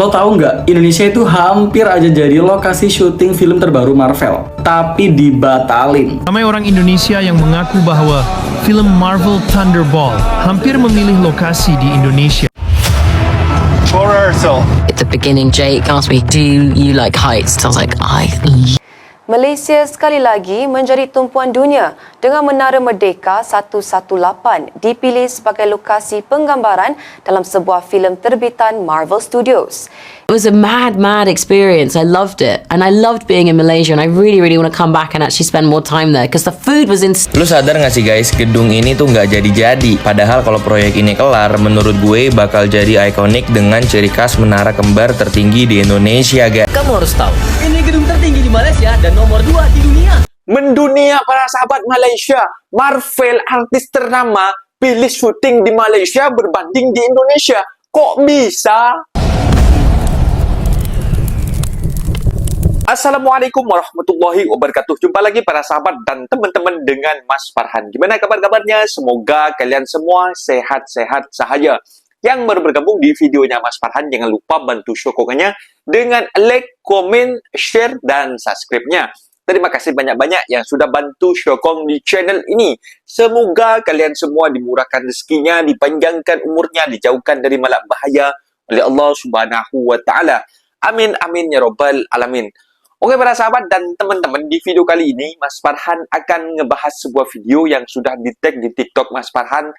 Lo tahu nggak, Indonesia itu hampir aja jadi lokasi syuting film terbaru Marvel, tapi dibatalin. Ramai orang Indonesia yang mengaku bahwa film Marvel Thunderbolt hampir memilih lokasi di Indonesia. At the beginning, Jake asked me, "Do you like heights?" I was like, Malaysia sekali lagi menjadi tumpuan dunia dengan Menara Merdeka 118 dipilih sebagai lokasi penggambaran dalam sebuah filem terbitan Marvel Studios. It was a mad experience. I loved it. And I loved being in Malaysia, and I really want to come back and actually spend more time there because the food was Lu sadar gak sih guys, gedung ini tuh gak jadi-jadi. Padahal kalau proyek ini kelar, menurut gue bakal jadi ikonik dengan ciri khas menara kembar tertinggi di Indonesia, guys. Kamu harus tahu, ini gedung tertinggi di Malaysia dan nomor 2 di dunia. Mendunia para sahabat Malaysia, Marvel artis ternama pilih syuting di Malaysia berbanding di Indonesia. Kok bisa? Assalamualaikum warahmatullahi wabarakatuh. Jumpa lagi para sahabat dan teman-teman dengan Mas Farhan. Gimana kabar-kabarnya? Semoga kalian semua sehat-sehat sahaja. Yang baru bergabung di videonya Mas Farhan, jangan lupa bantu sokongannya dengan like, komen, share, dan subscribe-nya. Terima kasih banyak-banyak yang sudah bantu sokong di channel ini. Semoga kalian semua dimurahkan rezekinya, dipanjangkan umurnya, dijauhkan dari malapetaka oleh Allah Subhanahu wa taala. Amin amin ya rabbal alamin. Oke para sahabat dan teman-teman, di video kali ini Mas Farhan akan ngebahas sebuah video yang sudah di-tag di TikTok Mas Farhan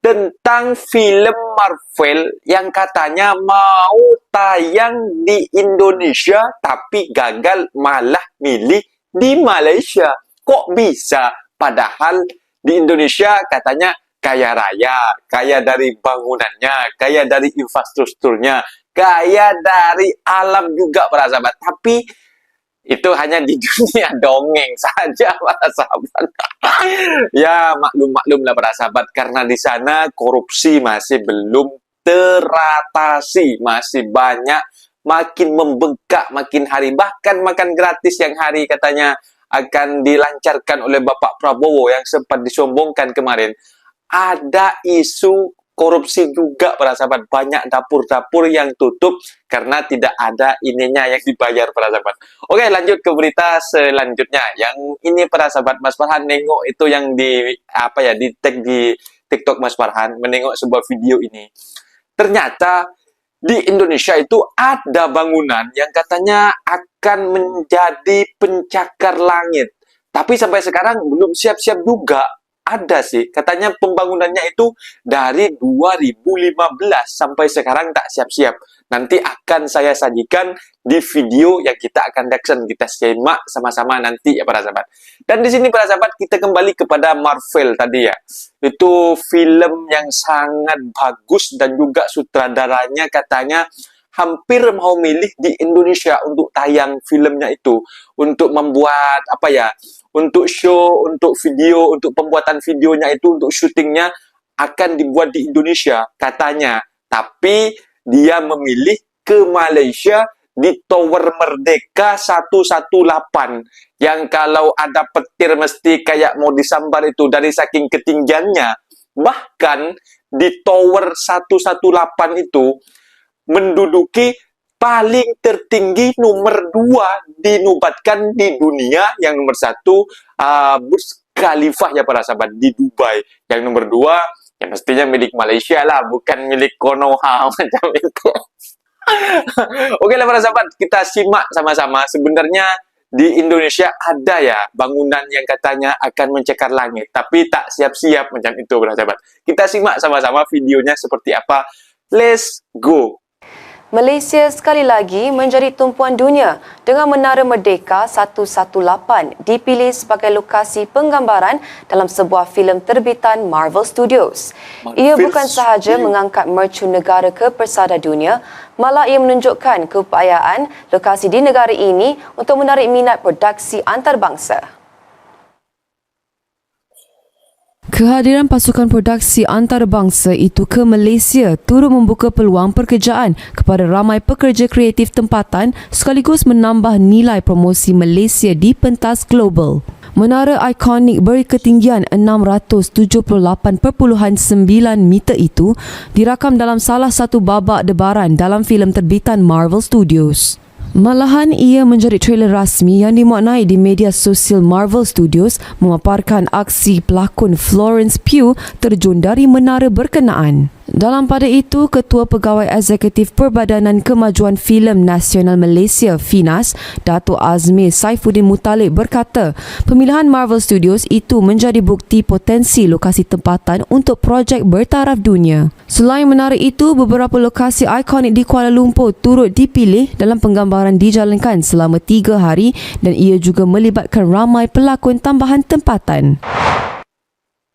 tentang film Marvel yang katanya mau tayang di Indonesia tapi gagal malah milih di Malaysia. Kok bisa? Padahal di Indonesia katanya kaya raya, kaya dari bangunannya, kaya dari infrastrukturnya, kaya dari alam juga para sahabat. Tapi itu hanya di dunia dongeng saja para sahabat. Ya maklum lah para sahabat, karena di sana korupsi masih belum teratasi, masih banyak, makin membengkak makin hari. Bahkan makan gratis yang hari katanya akan dilancarkan oleh Bapak Prabowo yang sempat disombongkan kemarin. Ada isu korupsi juga para sahabat, banyak dapur-dapur yang tutup karena tidak ada ininya yang dibayar para sahabat. Oke, lanjut ke berita selanjutnya. Yang ini para sahabat, Mas Farhan nengok itu yang di di tag di TikTok Mas Farhan, menengok sebuah video ini. Ternyata di Indonesia itu ada bangunan yang katanya akan menjadi pencakar langit. Tapi sampai sekarang belum siap-siap juga. Ada sih, katanya pembangunannya itu dari 2015 sampai sekarang tak siap-siap. Nanti akan saya sajikan di video yang kita akan reaction, kita simak sama-sama nanti ya para sahabat. Dan di sini para sahabat kita kembali kepada Marvel tadi ya. Itu film yang sangat bagus dan juga sutradaranya katanya hampir mau milih di Indonesia untuk tayang filmnya itu, untuk membuat untuk show, untuk video, untuk pembuatan videonya itu, untuk syutingnya akan dibuat di Indonesia katanya. Tapi dia memilih ke Malaysia di Tower Merdeka 118 yang kalau ada petir mesti kayak mau disambar itu dari saking ketinggiannya. Bahkan di Tower 118 itu menduduki paling tertinggi nomor 2 dinobatkan di dunia. Yang nomor 1 Burj Khalifah ya para sahabat di Dubai. Yang nomor 2 ya mestinya milik Malaysia lah, bukan milik Konoha macam itu. Oke lah para sahabat, kita simak sama-sama. Sebenarnya di Indonesia ada ya bangunan yang katanya akan mencakar langit, tapi tak siap-siap macam itu para sahabat. Kita simak sama-sama videonya seperti apa. Let's go. Malaysia sekali lagi menjadi tumpuan dunia dengan Menara Merdeka 118 dipilih sebagai lokasi penggambaran dalam sebuah filem terbitan Marvel Studios. Ia bukan sahaja mengangkat mercu negara ke persada dunia, malah ia menunjukkan keupayaan lokasi di negara ini untuk menarik minat produksi antarabangsa. Kehadiran pasukan produksi antarabangsa itu ke Malaysia turut membuka peluang pekerjaan kepada ramai pekerja kreatif tempatan sekaligus menambah nilai promosi Malaysia di pentas global. Menara ikonik berketinggian 678.9 meter itu dirakam dalam salah satu babak debaran dalam filem terbitan Marvel Studios. Malahan ia menjadi trailer rasmi yang dimaknai di media sosial Marvel Studios memaparkan aksi pelakon Florence Pugh terjun dari menara berkenaan. Dalam pada itu, Ketua Pegawai Eksekutif Perbadanan Kemajuan Filem Nasional Malaysia (FINAS), Dato' Azmir Saifuddin Muttalib berkata, pemilihan Marvel Studios itu menjadi bukti potensi lokasi tempatan untuk projek bertaraf dunia. Selain menara itu, beberapa lokasi ikonik di Kuala Lumpur turut dipilih dalam penggambaran dijalankan selama 3 hari dan ia juga melibatkan ramai pelakon tambahan tempatan.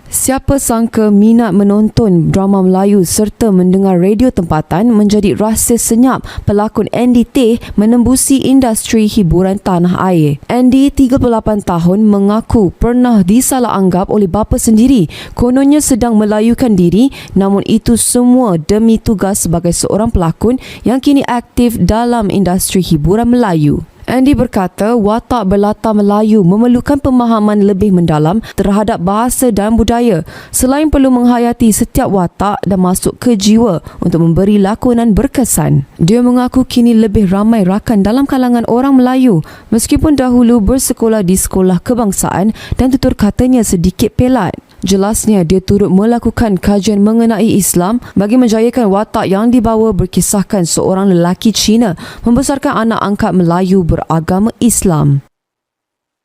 Siapa sangka minat menonton drama Melayu serta mendengar radio tempatan menjadi rahsia senyap pelakon Andy Teh menembusi industri hiburan tanah air. Andy, 38 tahun, mengaku pernah disalah anggap oleh bapa sendiri. Kononnya sedang melayukan diri, namun itu semua demi tugas sebagai seorang pelakon yang kini aktif dalam industri hiburan Melayu. Andy berkata watak berlatar Melayu memerlukan pemahaman lebih mendalam terhadap bahasa dan budaya selain perlu menghayati setiap watak dan masuk ke jiwa untuk memberi lakonan berkesan. Dia mengaku kini lebih ramai rakan dalam kalangan orang Melayu meskipun dahulu bersekolah di sekolah kebangsaan dan tutur katanya sedikit pelat. Jelasnya, dia turut melakukan kajian mengenai Islam bagi menjayakan watak yang dibawa berkisahkan seorang lelaki Cina membesarkan anak angkat Melayu beragama Islam.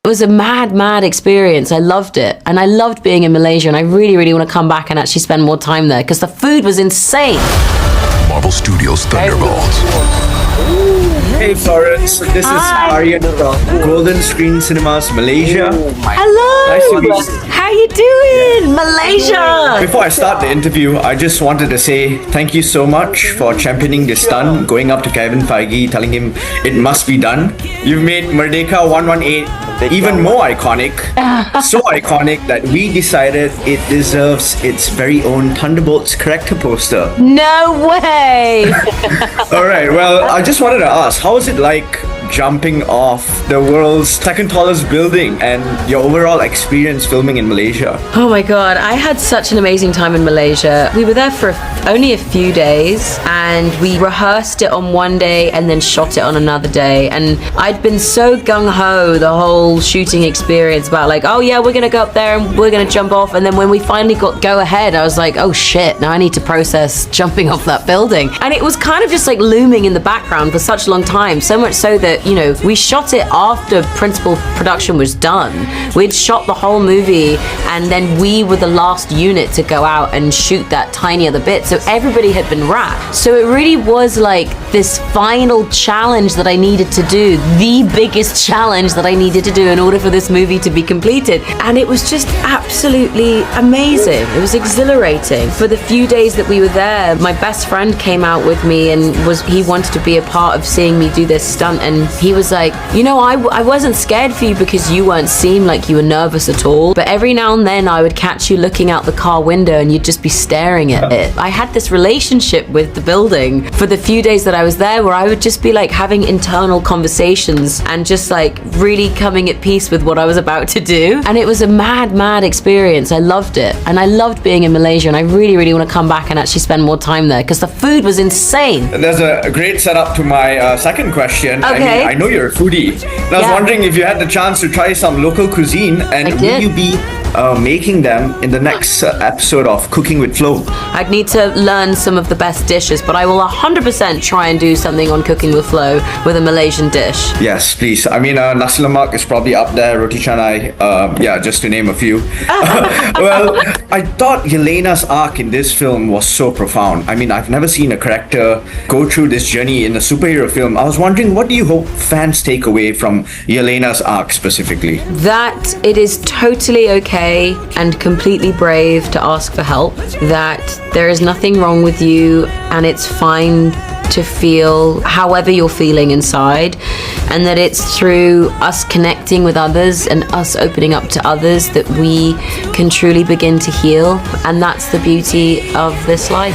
It was a mad experience. I loved it. And I loved being in Malaysia, and I really want to come back and actually spend more time there because the food was insane. Marvel Studios Thunderbolts. Hey Florence, this is Aryan from Golden Screen Cinemas Malaysia. Hello! Nice to meet you. How you doing? Malaysia! Before I start the interview, I just wanted to say thank you so much for championing this stunt, going up to Kevin Feige, telling him it must be done. You've made Merdeka 118 even more iconic, so iconic that we decided it deserves its very own Thunderbolts character poster. No way! Alright, well, I just wanted to ask, how was it like jumping off the world's second tallest building and your overall experience filming in Malaysia? Oh my god, I had such an amazing time in Malaysia. We were there for only a few days and we rehearsed it on one day and then shot it on another day, and I'd been so gung-ho the whole shooting experience about like, oh yeah, we're gonna go up there and we're gonna jump off, and then when we finally got go ahead I was like, oh shit, now I need to process jumping off that building. And it was kind of just like looming in the background for such a long time, so much so that, you know, we shot it after principal production was done. We'd shot the whole movie and then we were the last unit to go out and shoot that tiny other bit, so everybody had been wrapped. So it really was like this final challenge that I needed to do, the biggest challenge that I needed to do in order for this movie to be completed, and it was just absolutely amazing. It was exhilarating. For the few days that we were there, my best friend came out with me and he wanted to be a part of seeing me do this stunt, and he was like, you know, I wasn't scared for you because you weren't seem like you were nervous at all, but every now and then I would catch you looking out the car window and you'd just be staring at it. I had this relationship with the building for the few days that I was there where I would just be like having internal conversations and just like really coming at peace with what I was about to do, and it was a mad experience. I loved it, and I loved being in Malaysia, and I really want to come back and actually spend more time there because the food was insane. There's a great setup to my second question. Okay. I know you're a foodie, and I was wondering if you had the chance to try some local cuisine, and will you be making them in the next episode of Cooking with Flo? I'd need to learn some of the best dishes, but I will 100% try and do something on Cooking with Flo with a Malaysian dish. Yes, please. I mean, nasi lemak is probably up there, roti canai, just to name a few. Well, I thought Yelena's arc in this film was so profound. I mean, I've never seen a character go through this journey in a superhero film. I was wondering, what do you hope fans take away from Yelena's arc specifically? That it is totally okay and completely brave to ask for help, that there is nothing wrong with you and it's fine to feel however you're feeling inside, and that it's through us connecting with others and us opening up to others that we can truly begin to heal, and that's the beauty of this life.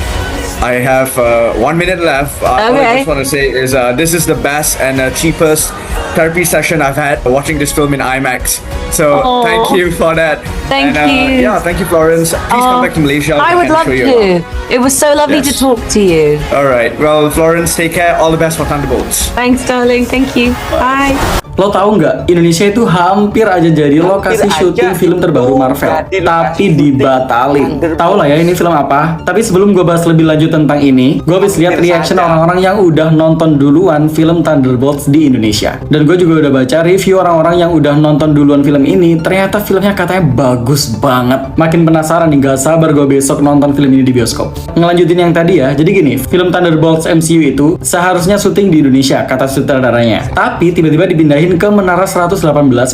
I have 1 minute left. All I just want to say is this is the best and cheapest therapy session I've had watching this film in IMAX. So thank you for that. Thank you. Yeah, thank you, Florence. Please come back to Malaysia. I would love to. It was so lovely to talk to you. All right. Well, Florence, take care. All the best for Thunderbolts. Thanks, darling. Thank you. Bye. Lo tahu nggak, Indonesia itu hampir aja jadi lokasi syuting film terbaru Marvel, tapi dibatalin. Tahu lah ya ini film apa? Tapi sebelum gue bahas lebih lanjut tentang ini, gue habis lihat reaction orang-orang yang udah nonton duluan film Thunderbolts di Indonesia. Dan gue juga udah baca review orang-orang yang udah nonton duluan film ini. Ternyata filmnya katanya bagus banget. Makin penasaran nih, gak sabar gue besok nonton film ini di bioskop. Ngelanjutin yang tadi ya, jadi gini, film Thunderbolts MCU itu seharusnya syuting di Indonesia, kata sutradaranya. Tapi tiba-tiba dipindahin ke Menara 118,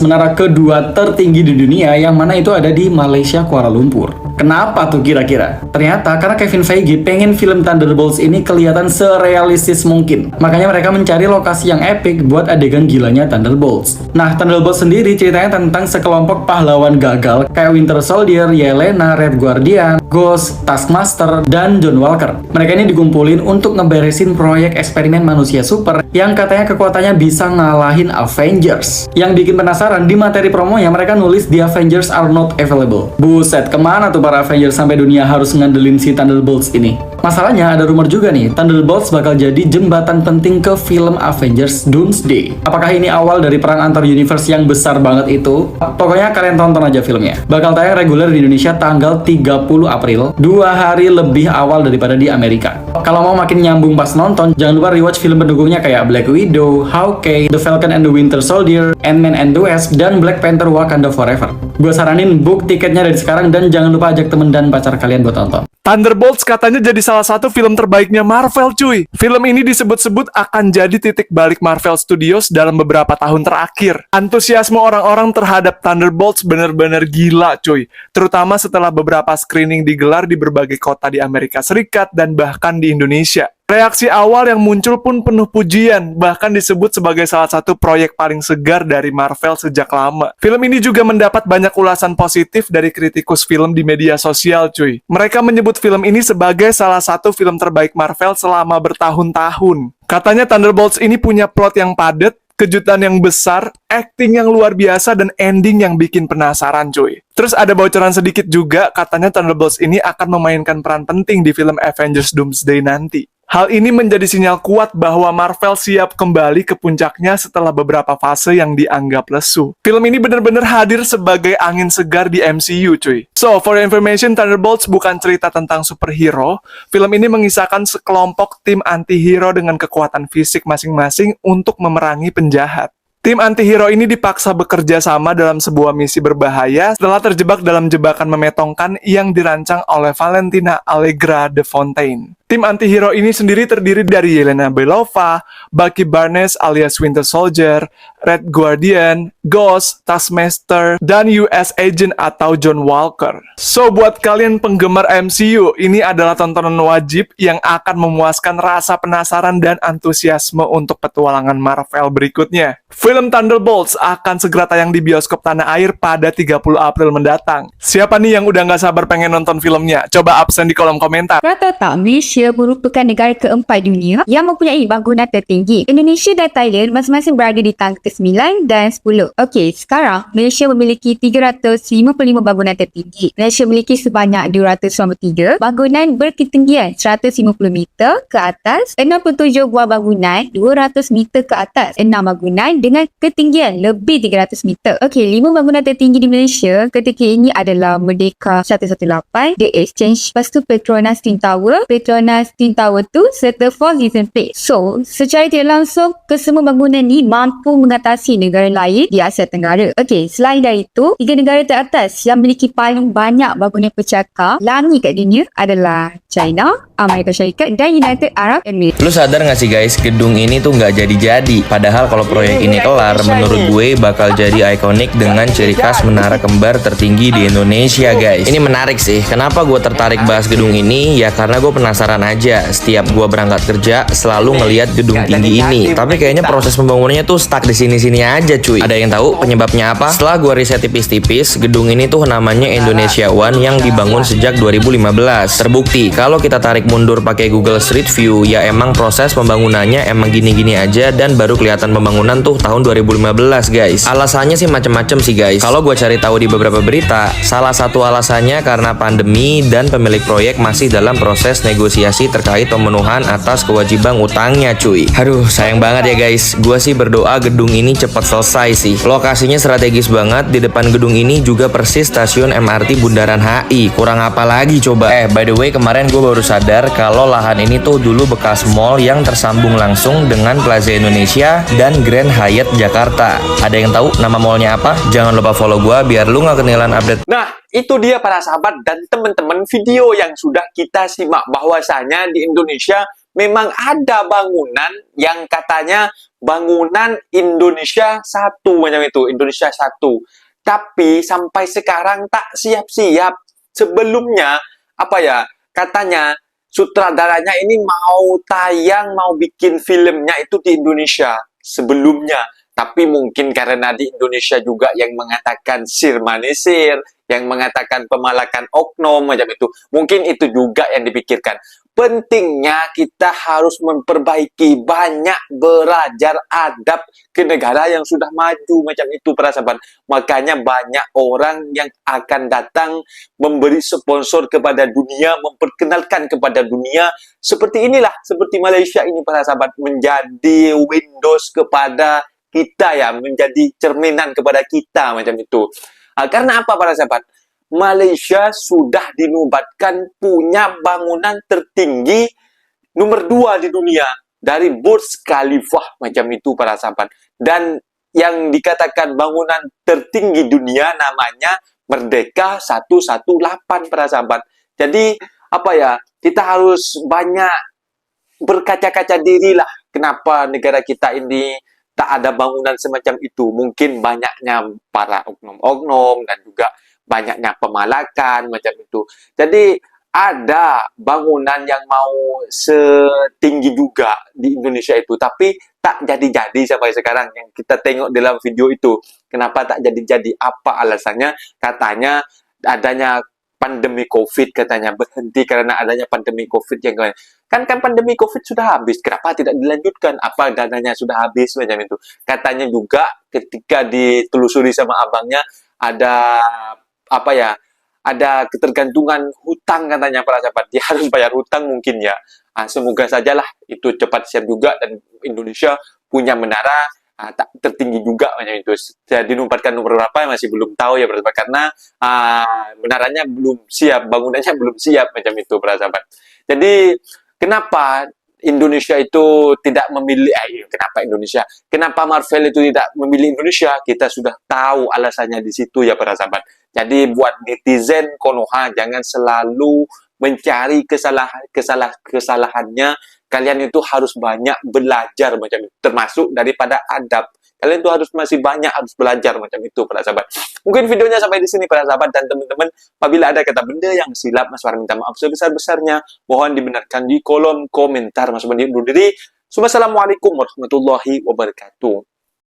menara kedua tertinggi di dunia, yang mana itu ada di Malaysia, Kuala Lumpur. Kenapa tuh kira-kira? Ternyata karena Kevin Feige pengen film Thunderbolts ini kelihatan serealistis mungkin. Makanya mereka mencari lokasi yang epic buat adegan gilanya Thunderbolts. Nah, Thunderbolts sendiri ceritanya tentang sekelompok pahlawan gagal kayak Winter Soldier, Yelena, Red Guardian, Ghost, Taskmaster, dan John Walker. Mereka ini dikumpulin untuk ngeberesin proyek eksperimen manusia super yang katanya kekuatannya bisa ngalahin Avengers. Yang bikin penasaran, di materi promonya mereka nulis The Avengers are not available. Buset, kemana tuh para Avengers sampai dunia harus ngandelin si Thunderbolts ini? Masalahnya ada rumor juga nih, Thunderbolts bakal jadi jembatan penting ke film Avengers Doomsday. Apakah ini awal dari perang antar universe yang besar banget itu? Pokoknya kalian tonton aja filmnya. Bakal tayang reguler di Indonesia tanggal 30 April, 2 hari lebih awal daripada di Amerika. Kalau mau makin nyambung pas nonton, jangan lupa rewatch film pendukungnya kayak Black Widow, Hawkeye, The Falcon and the Winter Soldier, Ant-Man and the Wasp, dan Black Panther Wakanda Forever. Gue saranin book tiketnya dari sekarang dan jangan lupa ajak temen dan pacar kalian buat nonton. Thunderbolts katanya jadi salah satu film terbaiknya Marvel, cuy. Film ini disebut-sebut akan jadi titik balik Marvel Studios dalam beberapa tahun terakhir. Antusiasme orang-orang terhadap Thunderbolts bener-bener gila, cuy. Terutama setelah beberapa screening digelar di berbagai kota di Amerika Serikat dan bahkan di Indonesia. Reaksi awal yang muncul pun penuh pujian, bahkan disebut sebagai salah satu proyek paling segar dari Marvel sejak lama. Film ini juga mendapat banyak ulasan positif dari kritikus film di media sosial, cuy. Mereka menyebut film ini sebagai salah satu film terbaik Marvel selama bertahun-tahun. Katanya Thunderbolts ini punya plot yang padat, kejutan yang besar, acting yang luar biasa, dan ending yang bikin penasaran, cuy. Terus ada bocoran sedikit juga, katanya Thunderbolts ini akan memainkan peran penting di film Avengers Doomsday nanti. Hal ini menjadi sinyal kuat bahwa Marvel siap kembali ke puncaknya setelah beberapa fase yang dianggap lesu. Film ini benar-benar hadir sebagai angin segar di MCU, cuy. So, for your information, Thunderbolts bukan cerita tentang superhero. Film ini mengisahkan sekelompok tim anti-hero dengan kekuatan fisik masing-masing untuk memerangi penjahat. Tim anti-hero ini dipaksa bekerja sama dalam sebuah misi berbahaya setelah terjebak dalam jebakan memetongkan yang dirancang oleh Valentina Allegra de Fontaine. Tim anti-hero ini sendiri terdiri dari Yelena Belova, Bucky Barnes alias Winter Soldier, Red Guardian, Ghost, Taskmaster, dan US Agent atau John Walker. So, buat kalian penggemar MCU, ini adalah tontonan wajib yang akan memuaskan rasa penasaran dan antusiasme untuk petualangan Marvel berikutnya. Film Thunderbolts akan segera tayang di bioskop tanah air pada 30 April mendatang. Siapa nih yang udah gak sabar pengen nonton filmnya? Coba absen di kolom komentar. Kau tahu tak, Malaysia merupakan negara keempat dunia yang mempunyai bangunan tertinggi. Indonesia dan Thailand masing-masing berada di tangga ke-9 dan 10. Okey, sekarang Malaysia memiliki 355 bangunan tertinggi. Malaysia memiliki sebanyak 293 bangunan berketinggian 150 meter ke atas, 67 buah bangunan 200 meter ke atas, 6 bangunan dengan ketinggian lebih 300 meter. Okey, 5 bangunan tertinggi di Malaysia ketika ini adalah Merdeka 118, The Exchange, lepas tu Petronas Twin Tower, Petronas Twin Tower 2 serta Four Seasons Place. So, secara tidak langsung, kesemua bangunan ni mampu mengatasi negara lain di Asia Tenggara. Okey, selain dari itu, 3 negara teratas yang memiliki paling banyak bangunan percakap langit kat dunia adalah China, Amerika Syarikat dan United Arab Emirates. Lu sadar gak sih guys, gedung ini tuh nggak jadi-jadi. Padahal kalau proyek ini kelar, menurut gue bakal jadi ikonik dengan ciri khas menara kembar tertinggi di Indonesia, guys. Ini menarik sih. Kenapa gue tertarik bahas gedung ini? Ya karena gue penasaran aja. Setiap gue berangkat kerja selalu ngelihat gedung tinggi ini. Tapi kayaknya proses pembangunannya tuh stuck di sini-sini aja, cuy. Ada yang tahu penyebabnya apa? Setelah gue riset tipis-tipis, gedung ini tuh namanya Indonesia One yang dibangun sejak 2015. Terbukti kalau kita tarik mundur pakai Google Street View, ya emang proses pembangunannya emang gini-gini aja dan baru kelihatan pembangunan tuh tahun 2015, guys. Alasannya sih macem-macem sih, guys. Kalau gue cari tahu di beberapa berita, salah satu alasannya karena pandemi dan pemilik proyek masih dalam proses negosiasi terkait pemenuhan atas kewajiban utangnya, cuy. Aduh, sayang banget ya, guys. Gue sih berdoa gedung ini cepat selesai sih. Lokasinya strategis banget. Di depan gedung ini juga persis stasiun MRT Bundaran HI. Kurang apa lagi coba? By the way, kemarin gue baru sadar kalau lahan ini tuh dulu bekas mall yang tersambung langsung dengan Plaza Indonesia dan Grand Hyatt Jakarta. Ada yang tahu nama mallnya apa? Jangan lupa follow gue biar lu nggak ketinggalan update. Nah, itu dia para sahabat dan teman-teman video yang sudah kita simak bahwasanya di Indonesia memang ada bangunan yang katanya bangunan Indonesia 1 macam itu, Indonesia 1. Tapi sampai sekarang tak siap-siap. Sebelumnya katanya sutradaranya ini mau tayang, mau bikin filmnya itu di Indonesia sebelumnya. Tapi mungkin karena di Indonesia juga yang mengatakan sir manisir, yang mengatakan pemalakan oknum macam itu. Mungkin itu juga yang dipikirkan. Pentingnya kita harus memperbaiki, banyak belajar adab ke negara yang sudah maju macam itu para sahabat. Makanya banyak orang yang akan datang memberi sponsor kepada dunia, memperkenalkan kepada dunia. Seperti inilah, seperti Malaysia ini para sahabat, menjadi Windows kepada kita ya, menjadi cerminan kepada kita macam itu. Karena apa para sahabat? Malaysia sudah dinobatkan punya bangunan tertinggi nomor 2 di dunia dari Burj Khalifa macam itu para sahabat. Dan yang dikatakan bangunan tertinggi dunia namanya Merdeka 118 para sahabat. Jadi kita harus banyak berkaca-kaca diri lah. Kenapa negara kita ini tak ada bangunan semacam itu? Mungkin banyaknya para oknum-oknum dan juga banyaknya pemalakan macam itu. Jadi ada bangunan yang mau setinggi juga di Indonesia itu, tapi tak jadi-jadi sampai sekarang yang kita tengok dalam video itu. Kenapa tak jadi-jadi? Apa alasannya? Katanya adanya pandemi COVID, katanya berhenti karena adanya pandemi COVID yang lain. Kan pandemi COVID sudah habis, kenapa tidak dilanjutkan? Apa dananya sudah habis macam itu? Katanya juga ketika ditelusuri sama abangnya ada ada ketergantungan hutang katanya para sahabat. Dia harus bayar hutang mungkin ya. Semoga sajalah itu cepat siap juga dan Indonesia punya menara tak tertinggi juga macam itu. Dinobatkan nomor berapa masih belum tahu ya para sahabat, karena menaranya belum siap, bangunannya belum siap macam itu para sahabat. Jadi kenapa Indonesia itu tidak memilih kenapa Marvel itu tidak memilih Indonesia? Kita sudah tahu alasannya di situ ya para sahabat. Jadi buat netizen Konoha, jangan selalu mencari kesalahannya. Kalian itu harus banyak belajar macam itu, termasuk daripada adab. Kalian itu harus harus belajar macam itu para sahabat. Mungkin videonya sampai di sini para sahabat dan teman-teman. Apabila ada kata benda yang silap, Mas Farhan minta maaf sebesar-besarnya. Mohon dibenarkan di kolom komentar. Mas Farhan undur diri. Assalamualaikum warahmatullahi wabarakatuh.